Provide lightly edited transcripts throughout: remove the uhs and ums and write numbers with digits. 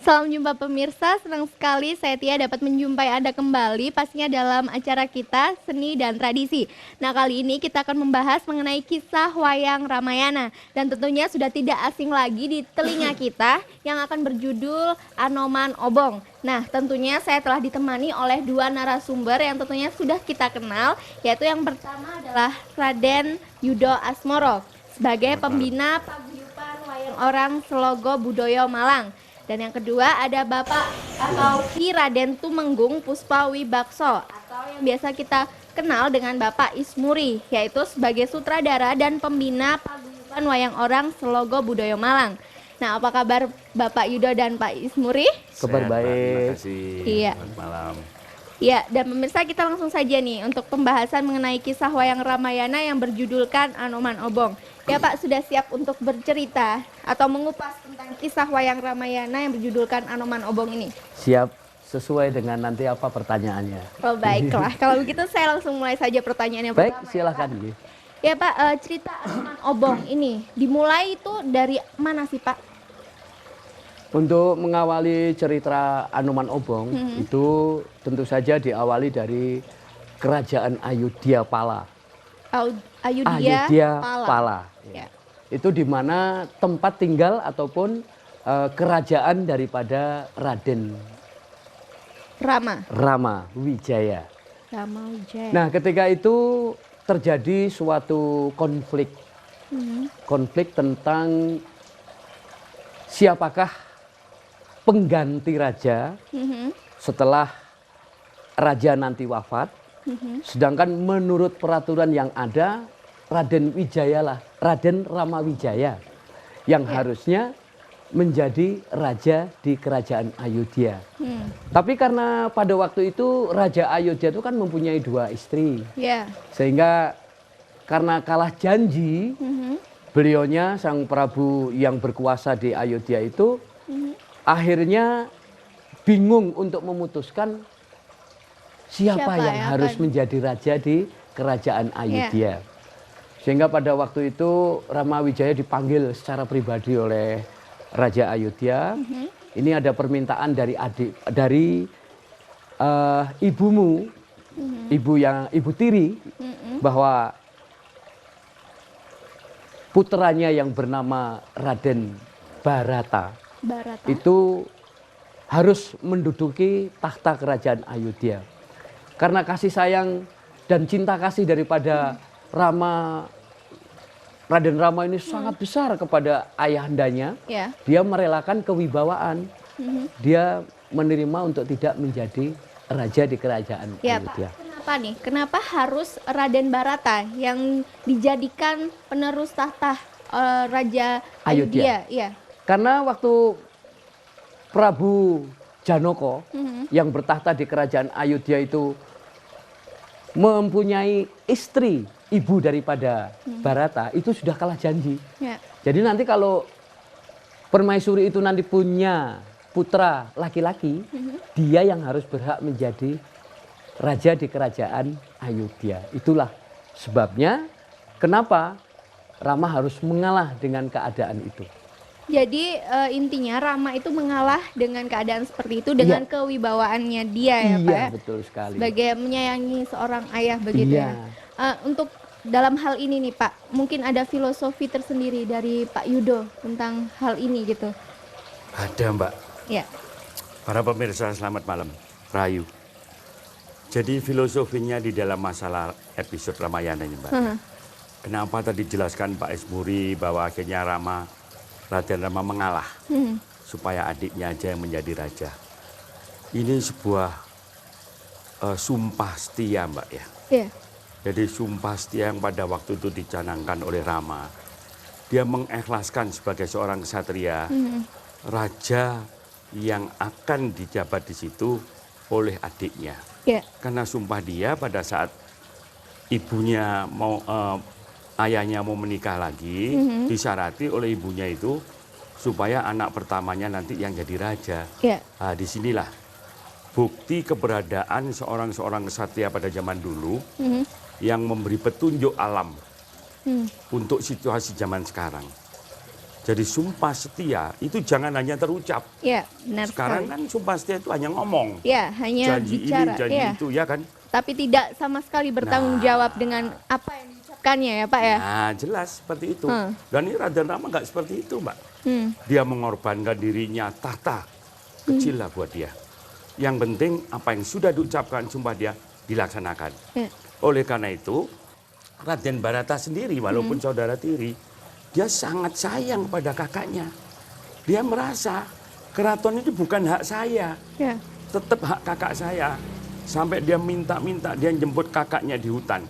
Salam jumpa pemirsa, senang sekali saya Tia dapat menjumpai Anda kembali pastinya dalam acara kita Seni dan Tradisi. Nah, kali ini kita akan membahas mengenai kisah wayang Ramayana dan tentunya sudah tidak asing lagi di telinga kita yang akan berjudul Anoman Obong. Nah, tentunya saya telah ditemani oleh dua narasumber yang tentunya sudah kita kenal, yaitu yang pertama adalah Raden Yudo Asmoro sebagai pembina paguyuban wayang orang Selogo Budoyo Malang. Dan yang kedua ada Bapak atau Ki Raden Tumenggung Puspa Wibakso atau yang biasa kita kenal dengan Bapak Ismuri, yaitu sebagai sutradara dan pembina paguyuban wayang orang Selogo Budoyo Malang. Nah, apa kabar Bapak Yudo dan Pak Ismuri? Kabar baik. Terima kasih. Iya. Selamat malam. Ya, dan pemirsa kita langsung saja nih untuk pembahasan mengenai kisah wayang Ramayana yang berjudulkan Anoman Obong. Ya Pak, sudah siap untuk bercerita atau mengupas tentang kisah wayang Ramayana yang berjudulkan Anoman Obong ini? Siap, sesuai dengan nanti apa pertanyaannya. Oh baiklah, kalau begitu saya langsung mulai saja pertanyaan yang Baik, pertama. silakan. Ya Pak, cerita Anoman Obong ini dimulai itu dari mana sih Pak? Untuk mengawali cerita Anoman Obong itu tentu saja diawali dari Kerajaan Ayodhya Pala. Ayodhya Pala. Ya. Itu di mana tempat tinggal ataupun kerajaan daripada Raden Rama Wijaya. Rama Wijaya. Nah, ketika itu terjadi suatu konflik. Konflik tentang siapakah pengganti raja setelah raja nanti wafat. Sedangkan menurut peraturan yang ada, Raden Rama Wijaya yang harusnya menjadi raja di kerajaan Ayodhya. Tapi karena pada waktu itu Raja Ayodhya itu kan mempunyai 2 istri. Sehingga karena kalah janji, beliaunya Sang Prabu yang berkuasa di Ayodhya itu akhirnya bingung untuk memutuskan siapa yang harus menjadi raja di kerajaan Ayodhya. Sehingga pada waktu itu Rama Wijaya dipanggil secara pribadi oleh Raja Ayodhya. Ini ada permintaan dari ibumu, ibu tiri, bahwa putranya yang bernama Raden Barata itu harus menduduki tahta kerajaan Ayodhya. Karena kasih sayang dan cinta kasih daripada Raden Rama ini sangat besar kepada ayahandanya, dia merelakan kewibawaan. Dia menerima untuk tidak menjadi raja di kerajaan Ayodhya. Pak, kenapa nih? Kenapa harus Raden Barata yang dijadikan penerus tahta Raja Ayodhya? Karena waktu Prabu Janaka yang bertahta di kerajaan Ayodhya itu mempunyai istri, ibu daripada Barata, itu sudah kalah janji. Jadi nanti kalau permaisuri itu nanti punya putra laki-laki, dia yang harus berhak menjadi raja di kerajaan Ayodhya. Itulah sebabnya kenapa Rama harus mengalah dengan keadaan itu. Jadi intinya Rama itu mengalah dengan keadaan seperti itu dengan kewibawaannya dia ya Pak. Iya, betul sekali. Sebagai menyayangi seorang ayah begitu ya. Untuk dalam hal ini nih Pak, mungkin ada filosofi tersendiri dari Pak Yudo tentang hal ini gitu. Ada Mbak. Ya. Para pemirsa selamat malam. Rayu. Jadi filosofinya di dalam masalah episode Ramayana ini Mbak. Kenapa tadi jelaskan Pak Ismuri bahwa akhirnya Raden Rama mengalah supaya adiknya aja yang menjadi raja. Ini sebuah sumpah setia Mbak ya. Jadi sumpah setia yang pada waktu itu dicanangkan oleh Rama. Dia mengikhlaskan sebagai seorang ksatria raja yang akan dijabat di situ oleh adiknya. Karena sumpah dia pada saat ibunya ayahnya mau menikah lagi, disyarati oleh ibunya itu supaya anak pertamanya nanti yang jadi raja. Nah, disinilah bukti keberadaan seorang ksatria pada zaman dulu yang memberi petunjuk alam untuk situasi zaman sekarang. Jadi sumpah setia itu jangan hanya terucap. Ya, benar Sekarang sekali. kan sumpah setia itu hanya ngomong. Ya, hanya Janji bicara. ini, janji Ya. itu, ya kan? Tapi tidak sama sekali bertanggung jawab dengan apa yang diucapkannya ya Pak ya. Nah, jelas seperti itu. Hmm. Dan ini Raden Rama nggak seperti itu, Mbak. Hmm. Dia mengorbankan dirinya, tahta kecil lah buat dia. Yang penting apa yang sudah diucapkan sumpah dia dilaksanakan. Ya. Oleh karena itu, Raden Barata sendiri walaupun saudara tiri, dia sangat sayang pada kakaknya. Dia merasa keraton ini bukan hak saya, Ya. tetap hak kakak saya. Sampai dia minta-minta, dia jemput kakaknya di hutan.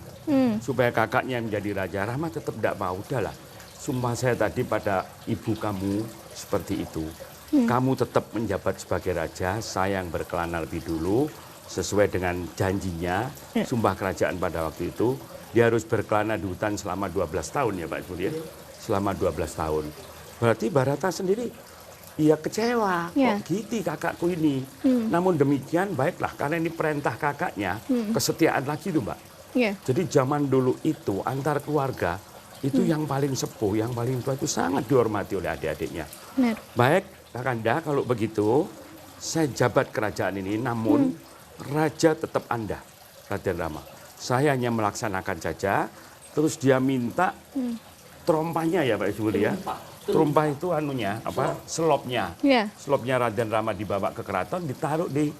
Supaya kakaknya menjadi raja. Rama tetap tidak mau, udahlah. Sumpah saya tadi pada ibu kamu seperti itu. Kamu tetap menjabat sebagai raja, saya yang berkelana lebih dulu. Sesuai dengan janjinya, sumpah kerajaan pada waktu itu. Dia harus berkelana di hutan selama 12 tahun ya Pak Ibu ya. Selama 12 tahun. Berarti Barata sendiri, ia kecewa. Ya. Kok gitu kakakku ini. Namun demikian baiklah, karena ini perintah kakaknya, kesetiaan lagi tuh Mbak. Ya. Jadi zaman dulu itu antar keluarga itu yang paling sepuh, yang paling tua itu sangat dihormati oleh adik-adiknya. Benar. Baik, Kakanda, kalau begitu saya jabat kerajaan ini, namun raja tetap Anda, Raden Rama. Saya hanya melaksanakan saja, terus dia minta terompahnya ya Pak Ibu ya. Terompah itu anunya, apa? Selopnya. Ya. Selopnya Raden Rama dibawa ke keraton, ditaruh di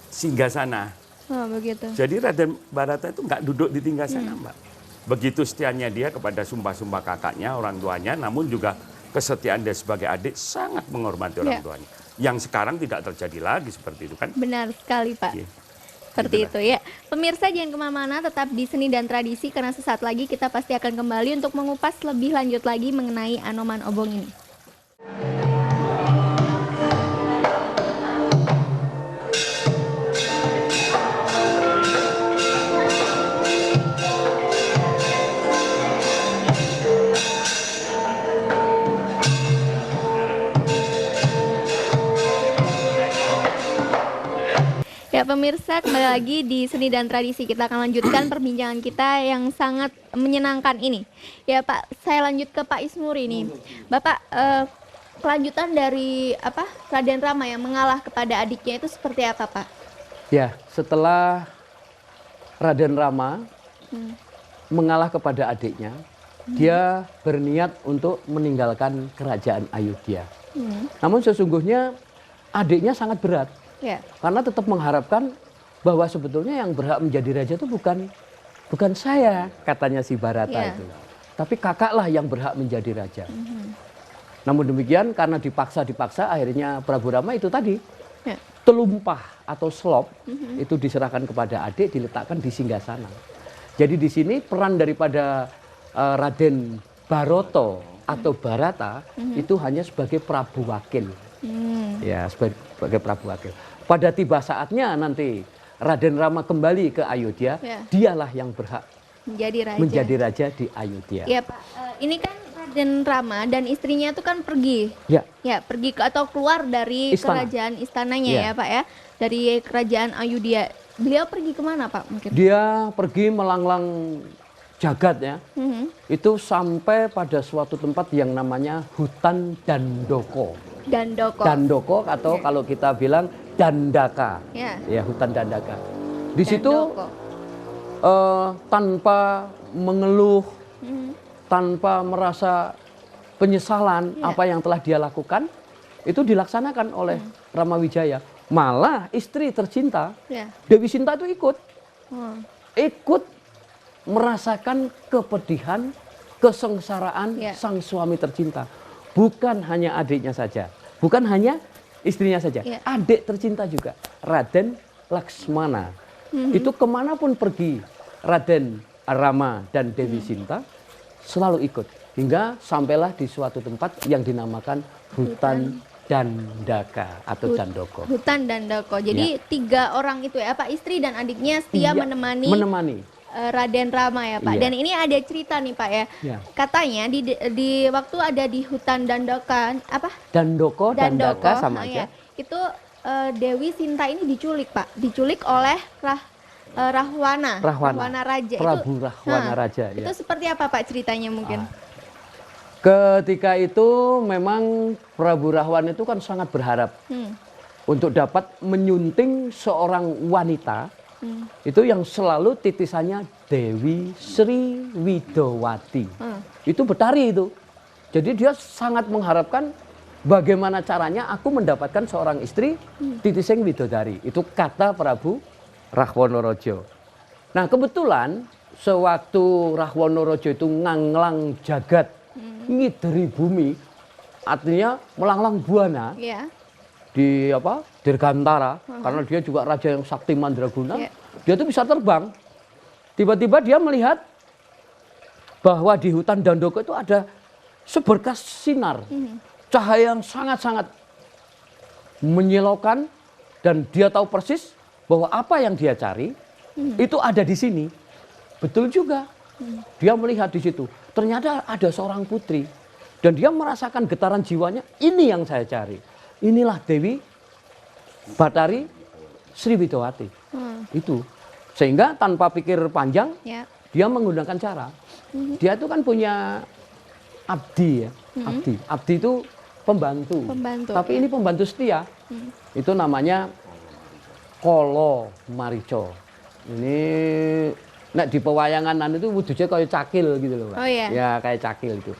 singgasana. Oh, begitu. Jadi Raden Barata itu nggak duduk di tinggal sana, Mbak. Begitu setianya dia kepada sumpah-sumpah kakaknya, orang tuanya, namun juga kesetiaan dia sebagai adik sangat menghormati orang Ya. tuanya. Yang sekarang tidak terjadi lagi seperti itu kan? Benar sekali Pak. Iya. Seperti Itulah. itu ya. Pemirsa jangan kemana-mana, tetap di Seni dan Tradisi karena sesaat lagi kita pasti akan kembali untuk mengupas lebih lanjut lagi mengenai Anoman Obong ini. Ya pemirsa, kembali lagi di Seni dan Tradisi. Kita akan lanjutkan perbincangan kita yang sangat menyenangkan ini. Ya Pak, saya lanjut ke Pak Ismuri nih. Bapak, kelanjutan dari apa Raden Rama yang mengalah kepada adiknya itu seperti apa Pak? Ya, setelah Raden Rama mengalah kepada adiknya, dia berniat untuk meninggalkan kerajaan Ayodhya. Namun sesungguhnya adiknya sangat berat. Ya. Karena tetap mengharapkan bahwa sebetulnya yang berhak menjadi raja itu bukan saya, katanya si Barata Ya. itu. Tapi kakaklah yang berhak menjadi raja. Namun demikian karena dipaksa akhirnya Prabu Rama itu tadi Ya. telumpah atau selop itu diserahkan kepada adik, diletakkan di singgasana. Jadi di sini peran daripada Raden Baroto atau Barata itu hanya sebagai Prabu Wakil. Ya, sebagai Prabu Wakil. Pada tiba saatnya nanti Raden Rama kembali ke Ayodhya, Ya. dialah yang berhak menjadi raja di Ayodhya. Ya Pak, ini kan Raden Rama dan istrinya itu kan pergi. Ya, Ya, pergi ke atau keluar dari Istana. kerajaan istananya Ya. ya Pak ya. Dari kerajaan Ayodhya. Beliau pergi kemana Pak mungkin? dia pergi melanglang jagat ya. Itu sampai pada suatu tempat yang namanya hutan Dandoko. Dandoko. Dandoko atau kalau kita bilang Dandaka. Ya. Ya, hutan Dandaka. Di situ Dandoko. tanpa mengeluh, tanpa merasa penyesalan Ya. apa yang telah dia lakukan, itu dilaksanakan oleh Ramawijaya. Malah istri tercinta, Ya. Dewi Sinta itu ikut Oh. merasakan kepedihan, kesengsaraan Ya. sang suami tercinta. Bukan hanya adiknya saja, bukan hanya istrinya saja, Ya. adik tercinta juga, Raden Laksmana. Itu kemanapun pergi, Raden Rama dan Dewi Sinta selalu ikut. Hingga sampailah di suatu tempat yang dinamakan Hutan Dandaka atau Dandoko. Hutan Dandoko. Jadi 3 orang itu ya Pak, istri dan adiknya setia Iya, menemani Raden Rama ya Pak. Iya. Dan ini ada cerita nih Pak ya. Ya. Katanya di waktu ada di hutan Dandoka apa? Dandoko, Dandaka sama ya. aja. Itu Dewi Sinta ini diculik Pak. Diculik oleh Rahwana. Rahwana. Raja. Prabu Rahwana Nah, Raja. Itu Ya. seperti apa Pak ceritanya mungkin? Ketika itu memang Prabu Rahwana itu kan sangat berharap untuk dapat menyunting seorang wanita itu yang selalu titisannya Dewi Sri Widowati. Itu Betari itu. Jadi dia sangat mengharapkan bagaimana caranya aku mendapatkan seorang istri titising Widodari. Itu kata Prabu Rahwanaraja. Nah kebetulan sewaktu Rahwanaraja itu nganglang jagat, ngideri bumi, artinya melanglang buana di Dirgantara, karena dia juga raja yang sakti mandraguna, dia itu bisa terbang. Tiba-tiba dia melihat bahwa di hutan Dandoko itu ada seberkas sinar, cahaya yang sangat-sangat menyilaukan, dan dia tahu persis bahwa apa yang dia cari itu ada di sini. Betul juga. Dia melihat di situ. Ternyata ada seorang putri. Dan dia merasakan getaran jiwanya, ini yang saya cari. Inilah Dewi Batari Sri Widowati. Itu. Sehingga tanpa pikir panjang, dia menggunakan cara. Dia itu kan punya abdi ya. Abdi itu pembantu. Tapi ini pembantu setia. Itu namanya Kolo Marico. Ini nek di pewayangan itu wujudnya kayak cakil gitu loh, Pak. Oh, iya. Ya kayak cakil itu.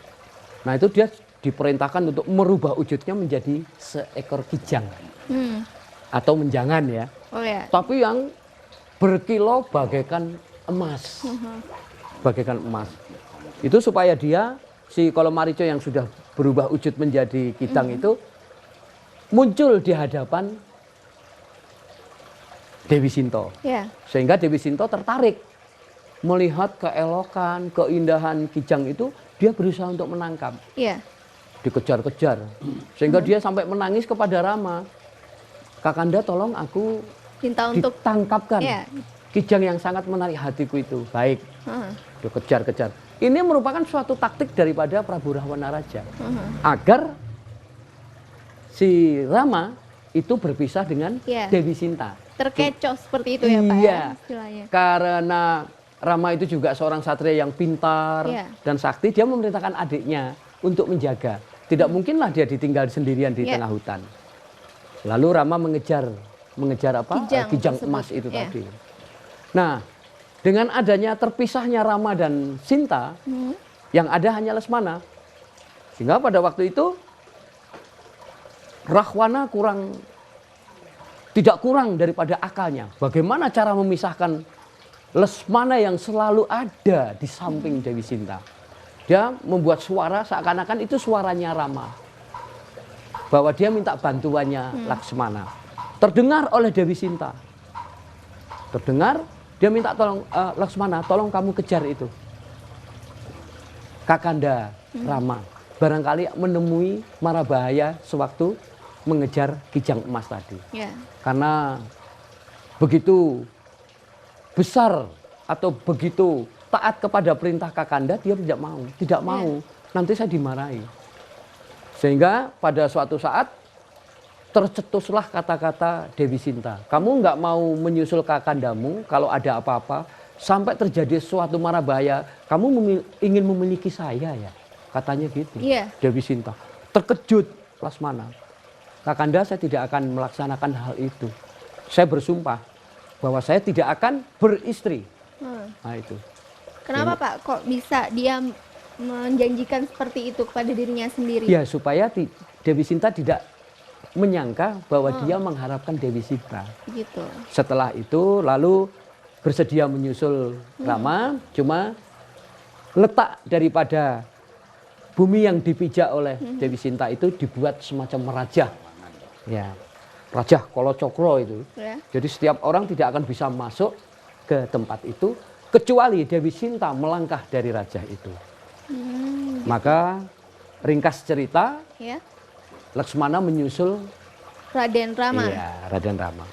Nah itu dia diperintahkan untuk merubah wujudnya menjadi seekor kijang atau menjangan ya. Oh, iya. Tapi yang berkilau bagaikan emas, bagaikan emas. Itu supaya dia si Kolo Marico yang sudah berubah wujud menjadi kijang itu muncul di hadapan Dewi Sinta. Sehingga Dewi Sinta tertarik melihat keelokan, keindahan kijang itu, dia berusaha untuk menangkap. Dikejar-kejar. Sehingga dia sampai menangis kepada Rama. Kakanda tolong aku ditangkapkan. Kijang yang sangat menarik hatiku itu. Baik. Dikejar-kejar. Ini merupakan suatu taktik daripada Prabu Rahwanaraja. Agar si Rama itu berpisah dengan Dewi Sinta. Terkecoh seperti itu ya Pak ya, istilahnya. Karena Rama itu juga seorang satria yang pintar dan sakti, dia memerintahkan adiknya untuk menjaga. Tidak mungkinlah dia ditinggal sendirian di tengah hutan. Lalu Rama mengejar apa? Kijang emas itu tadi. Nah, dengan adanya terpisahnya Rama dan Sinta, yang ada hanya Lesmana. Sehingga pada waktu itu Rahwana tidak kurang daripada akalnya. Bagaimana cara memisahkan Lesmana yang selalu ada di samping Dewi Sinta. Dia membuat suara seakan-akan itu suaranya Rama. Bahwa dia minta bantuannya Laksmana. Terdengar oleh Dewi Sinta. Terdengar, dia minta tolong, Laksmana, tolong kamu kejar itu. Kakanda Rama. Barangkali menemui mara bahaya sewaktu mengejar kijang emas tadi. Karena begitu besar atau begitu taat kepada perintah Kakanda, dia tidak mau. Nanti saya dimarahi. Sehingga pada suatu saat tercetuslah kata-kata Dewi Sinta. Kamu nggak mau menyusul Kakandamu kalau ada apa-apa sampai terjadi suatu mara bahaya, kamu ingin memiliki saya ya, katanya gitu. Dewi Sinta terkejut Lasmana. Kakanda, saya tidak akan melaksanakan hal itu. Saya bersumpah bahwa saya tidak akan beristri. Nah itu. Kenapa Pak kok bisa dia menjanjikan seperti itu kepada dirinya sendiri? Ya supaya Dewi Sinta tidak menyangka bahwa dia mengharapkan Dewi Sinta. Gitu. Setelah itu lalu bersedia menyusul Rama, cuma letak daripada bumi yang dipijak oleh Dewi Sinta itu dibuat semacam merajah. Ya, Rajah Kolocokro itu. Jadi setiap orang tidak akan bisa masuk ke tempat itu kecuali Dewi Sinta melangkah dari rajah itu. Maka ringkas cerita, Laksmana menyusul Raden Rama. Iya, Raden Rama.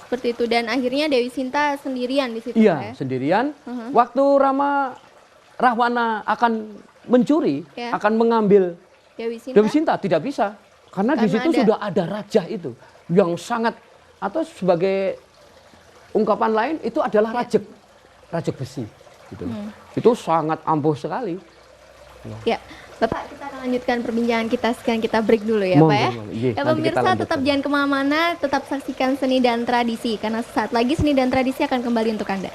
Seperti itu, dan akhirnya Dewi Sinta sendirian di situ. Iya, sendirian. Waktu Rahwana akan mencuri, akan mengambil Dewi Sinta tidak bisa. Karena di situ sudah ada raja itu yang sangat, atau sebagai ungkapan lain itu adalah rajek besi gitu. Itu sangat ampuh sekali. Ya, Bapak, kita Lanjutkan perbincangan kita, sekarang kita break dulu ya Monggo, Pak ya. monggo. Iya, Ya nanti kita pemirsa lanjutkan. tetap jangan kemana-mana, tetap saksikan Seni dan Tradisi karena sesaat lagi Seni dan Tradisi akan kembali untuk Anda.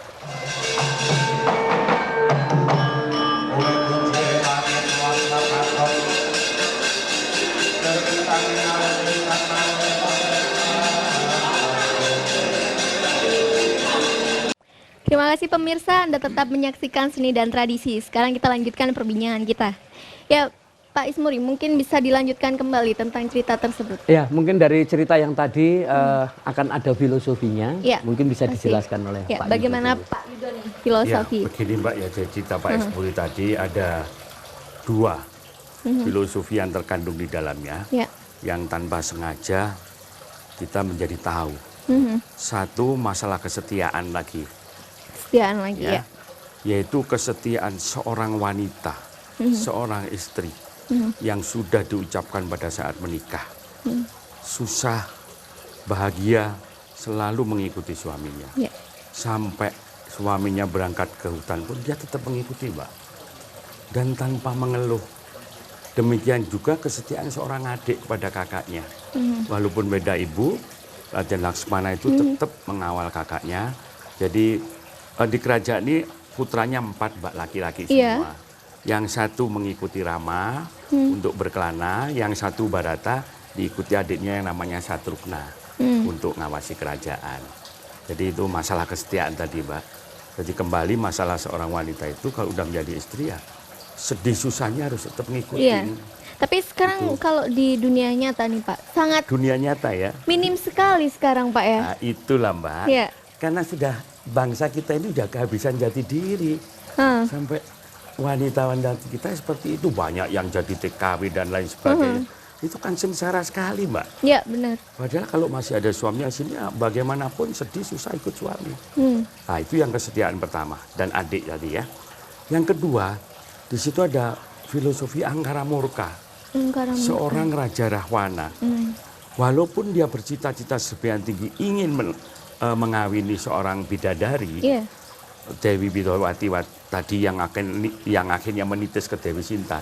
Terima kasih pemirsa, Anda tetap menyaksikan Seni dan Tradisi. Sekarang kita lanjutkan perbincangan kita. Ya, Pak Ismuri, mungkin bisa dilanjutkan kembali tentang cerita tersebut. Ya, mungkin dari cerita yang tadi akan ada filosofinya. Ya, Mungkin bisa pasti. dijelaskan oleh Ya, Pak bagaimana Yudo. Pak Yudo nih, Ya, filosofi? begini Mbak ya, jadi cerita Pak Esmuri tadi ada dua filosofi yang terkandung di dalamnya, Ya. yang tanpa sengaja kita menjadi tahu. Mhm. Satu, masalah kesetiaan lagi, Kesetiaan lagi ya. ya, yaitu kesetiaan seorang wanita, seorang istri yang sudah diucapkan pada saat menikah. Susah, bahagia, selalu mengikuti suaminya. Ya. Sampai suaminya berangkat ke hutan pun dia tetap mengikuti, Mbak. Dan tanpa mengeluh. Demikian juga kesetiaan seorang adik kepada kakaknya. Walaupun beda ibu, Raden Laksmana itu tetap mengawal kakaknya. Jadi di kerajaan ini putranya 4, Mbak, laki-laki Iya. semua. Yang satu mengikuti Rama untuk berkelana, yang satu Barata diikuti adiknya yang namanya Satrugna untuk ngawasi kerajaan. Jadi itu masalah kesetiaan tadi, Mbak. Jadi kembali masalah seorang wanita itu kalau udah menjadi istri ya sedih susahnya harus tetap ngikutin. Iya. Tapi sekarang kalau di dunia nyata nih Pak, sangat Dunia nyata ya. minim sekali sekarang Pak ya. Nah, itulah, Mbak. Iya. Karena sudah bangsa kita ini udah kehabisan jati diri. Hah. Sampai wanita-wanita kita seperti itu banyak yang jadi TKW dan lain sebagainya. Itu kan sengsara sekali, Mbak. Ya benar. Padahal kalau masih ada suaminya sini ya bagaimanapun sedih susah ikut suami. Nah, itu yang kesetiaan pertama dan adik tadi ya. Yang kedua, di situ ada filosofi angkara murka. Seorang raja Rahwana. Walaupun dia bercita-cita sebagian tinggi ingin mengawini seorang bidadari, Iya. Dewi Bidawati tadi yang akhirnya menitis ke Dewi Sinta.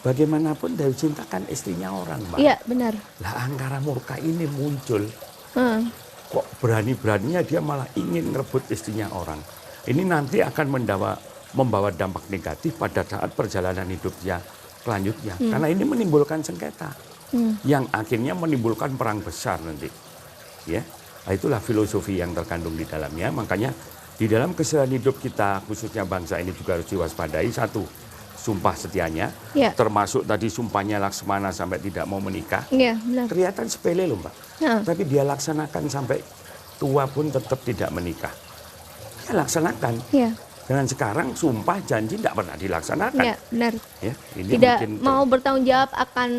Bagaimanapun Dewi Sinta kan istrinya orang, Mbak. Iya benar. Lah angkara murka ini muncul. Hah. Kok berani-beraninya dia malah ingin merebut istrinya orang. Ini nanti akan membawa dampak negatif pada saat perjalanan hidupnya selanjutnya. Karena ini menimbulkan sengketa. Yang akhirnya menimbulkan perang besar nanti. Ya. Nah, itulah filosofi yang terkandung di dalamnya. Makanya di dalam keseharian hidup kita, khususnya bangsa ini juga harus diwaspadai. Satu, sumpah setianya. Ya. Termasuk tadi sumpahnya Laksmana sampai tidak mau menikah. Iya benar. Kelihatan sepele loh, Mbak. Hah. Tapi dia laksanakan sampai tua pun tetap tidak menikah. Dia laksanakan. Iya. Dan sekarang sumpah janji tidak pernah dilaksanakan. Iya benar. Ya, ini Tidak mungkin mau bertanggung jawab akan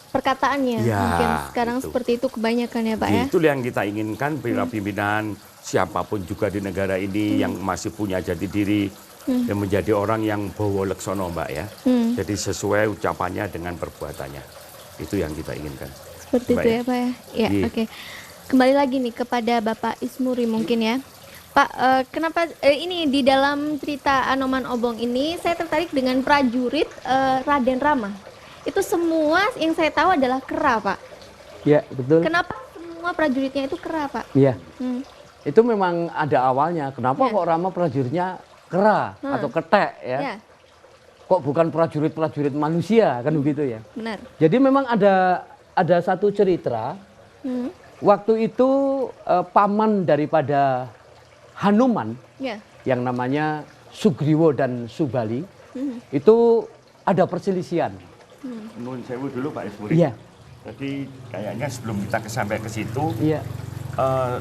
perkataannya. Ya, Mungkin sekarang itu. seperti itu kebanyakan ya Pak ya. Itu yang kita inginkan pimpinan siapapun juga di negara ini yang masih punya jati diri dan menjadi orang yang bawa leksono, Mbak ya. Jadi sesuai ucapannya dengan perbuatannya. Itu yang kita inginkan. Seperti Mbak itu ya. ya Pak ya. Iya, Iya. oke. Kembali lagi nih kepada Bapak Ismuri mungkin ya. Pak, kenapa ini di dalam cerita Anoman Obong ini saya tertarik dengan prajurit Raden Rama. Itu semua yang saya tahu adalah kera, Pak. Ya, betul. Kenapa semua prajuritnya itu kera, Pak? Iya. Hmm. Itu memang ada awalnya. Kenapa Ya. kok Rama prajuritnya kera atau ketek ya? Ya, Kok bukan prajurit-prajurit manusia kan begitu ya? benar. Jadi memang ada satu cerita. Waktu itu paman daripada Hanuman Ya. yang namanya Sugriwo dan Subali itu ada perselisihan. Nun sewu dulu Pak Ismuri. Iya. Jadi kayaknya sebelum kita sampai ke situ, Iya.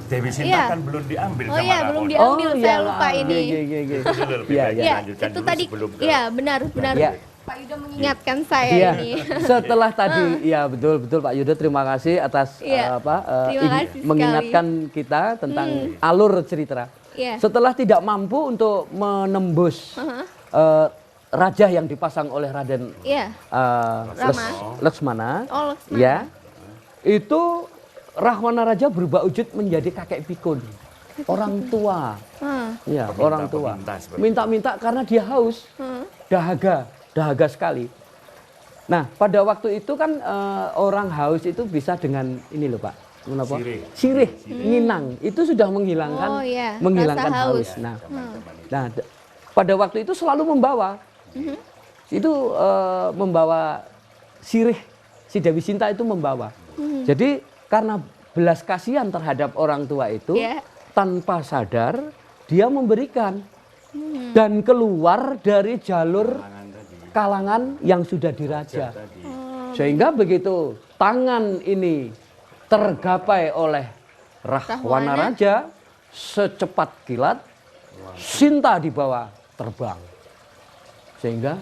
Dewi Sinta Iya. kan belum diambil Oh sama iya, belum Rakoni. diambil, saya iya, lupa ini. Iya, iya, iya. Itu dulu lebih Iya, baik iya. Ya, lanjutkan itu dulu tadi. sebelum ke- Iya, benar. Iya. Pak Yudo mengingatkan saya Iya. ini. Setelah tadi, ya betul Pak Yudo, terima kasih atas Iya. Terima kasih sekali. mengingatkan kita tentang alur cerita. Iya. Setelah tidak mampu untuk menembus raja yang dipasang oleh Raden Iya. Leks- Laksmana, Oh, Laksmana. ya, itu Rahwana Raja berubah wujud menjadi kakek pikun, orang tua. Hah. Ya, Peminta, orang tua. peminta seperti Minta-minta karena dia haus, dahaga sekali. Nah, pada waktu itu kan orang haus itu bisa dengan ini loh Pak. Kenapa? Sirih, nginang. Itu sudah menghilangkan menghilangkan rasa haus. haus. Nah, pada waktu itu selalu membawa. Itu membawa sirih, si Dewi Sinta itu membawa. Jadi karena belas kasihan terhadap orang tua itu, tanpa sadar dia memberikan dan keluar dari jalur kalangan yang sudah diraja. Sehingga begitu tangan ini tergapai oleh Rahwana Raja, secepat kilat Sinta dibawa terbang. Sehingga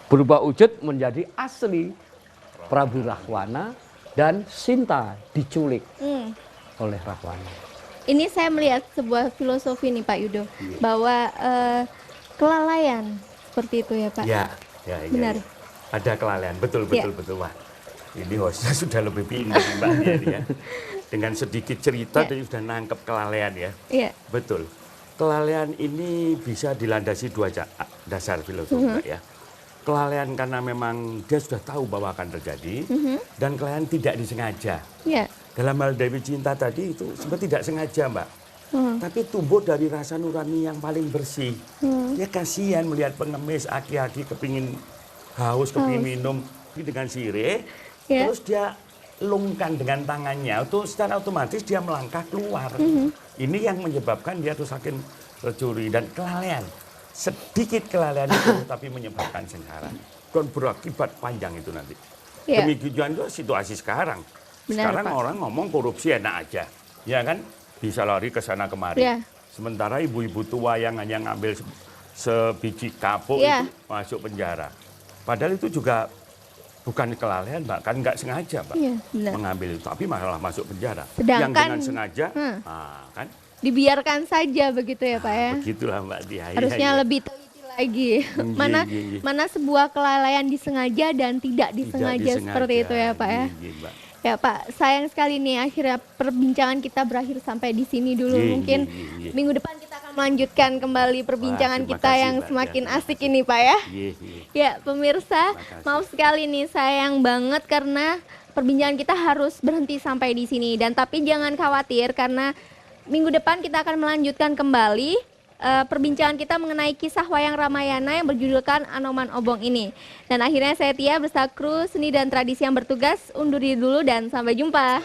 berubah wujud menjadi asli Prabu Rahwana dan Sinta diculik oleh Rahwana. Ini saya melihat sebuah filosofi nih Pak Yudo, bahwa kelalaian seperti itu ya Pak. Ya, benar. Ya. Ada kelalaian, betul. Wah, ini hostnya sudah lebih pintar Mbak ya. Dengan sedikit cerita tadi sudah nangkep kelalaian ya. Iya. Betul. Kelalaian ini bisa dilandasi dua dasar filosofi Mbak ya. Kelalaian karena memang dia sudah tahu bahwa akan terjadi, dan kelalaian tidak disengaja. Iya. Dalam hal Dewi Cinta tadi itu sebenarnya tidak sengaja Mbak. Tapi tumbuh dari rasa nurani yang paling bersih. Dia kasihan melihat pengemis aki-aki kepingin haus, kepingin minum dengan sirih. Terus dia lungkan dengan tangannya, itu secara otomatis dia melangkah keluar. Ini yang menyebabkan dia tuh saking tercuri dan kelalaian. Sedikit kelalaian itu tapi menyebabkan sengsara. Dan berakibat panjang itu nanti. Demikian juga situasi sekarang. Sekarang orang ngomong korupsi enak aja. Ya kan? Bisa lari ke sana kemari. Sementara ibu-ibu tua yang hanya ngambil sebiji kapuk itu masuk penjara. Padahal itu juga bukan kelalaian Mbak, kan nggak sengaja Mbak mengambil itu, tapi malah masuk penjara. Sedangkan, yang dengan sengaja, kan dibiarkan saja begitu ya Pak ya. Begitulah Mbak Dia. Harusnya lebih teliti lagi. Mana sebuah kelalaian disengaja dan tidak disengaja seperti itu ya Pak ya. Ya Pak, sayang sekali nih akhirnya perbincangan kita berakhir sampai di sini dulu. Mungkin minggu depan kita akan melanjutkan kembali perbincangan kita yang semakin asik ini Pak ya. Ya pemirsa, maaf sekali nih sayang banget karena perbincangan kita harus berhenti sampai di sini. Dan tapi jangan khawatir karena minggu depan kita akan melanjutkan kembali perbincangan kita mengenai kisah wayang Ramayana yang berjudulkan Anoman Obong ini. Dan akhirnya saya Tia bersama kru seni dan tradisi yang bertugas undur diri dulu dan sampai jumpa.